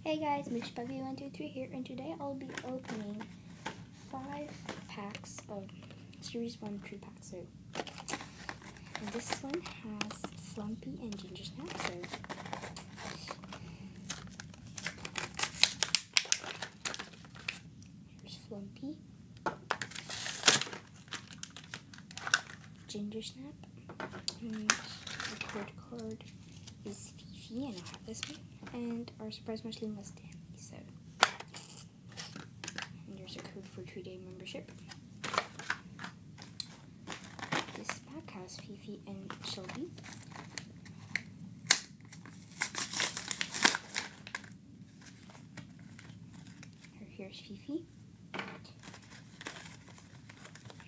Hey guys, MooshPuppy123 here, and today I'll be opening 5 packs of Series 1 3 packs. So, and this one has Flumpy and Ginger Snap. So, here's Flumpy, Ginger Snap, and the card is Fifi, and I'll have this one. And our surprise mushroom was Stanley. So, and there's a code for 2-day membership. This pack has Fifi and Shelby. Here's Fifi.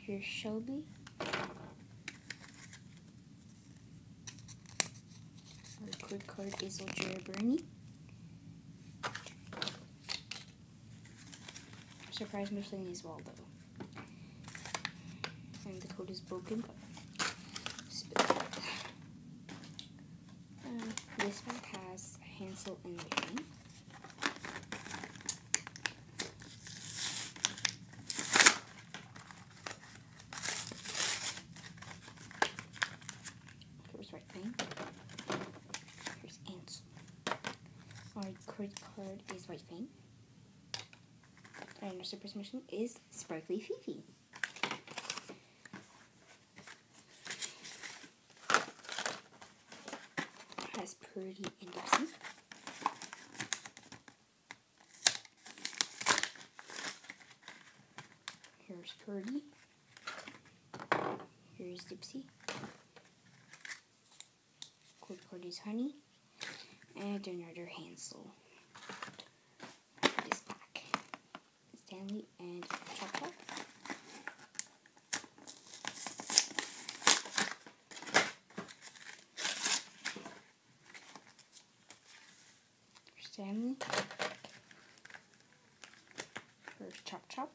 Here's Shelby. Our code card is Ultra Bernie. Surprise mushroom is Waldo. And the code is broken, but spit that. This pack has Hansel and Gretel. Here's White Fang. Here's Ansel. Our code card is White Fang. And our surprise mission is Sparkly Fifi. Has Purdy and Dipsy. Here's Purdy. Here's Dipsy. Code card is Honey. And another Hansel. This pack. Stanley and Chop Chop. Stanley. Here's Chop Chop.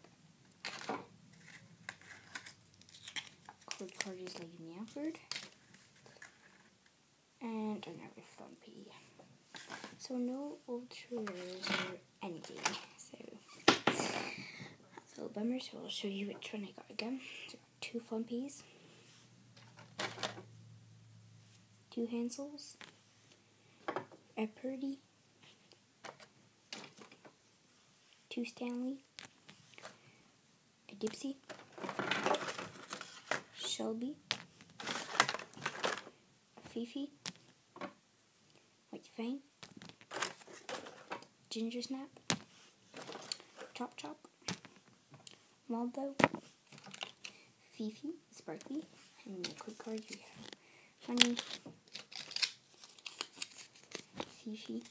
Code card is Lady Meowford. And another Flumpy. So no ultra rares or anything. So that's a little bummer. So I'll show you which one I got again. So 2 Flumpies, 2 Hansels, a Purdy, 2 Stanley, a Dipsy, Shelby, Fifi, White Fang, Ginger Snap, Chop Chop, Waldo, Fifi, Sparkly, and the quick card we have Honey, Fifi,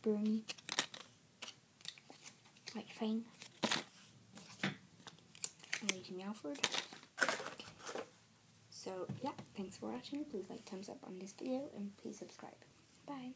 Bernie, White Fang, and Lady Meowford. So yeah, thanks for watching. Please like, thumbs up on this video, and please subscribe. Bye.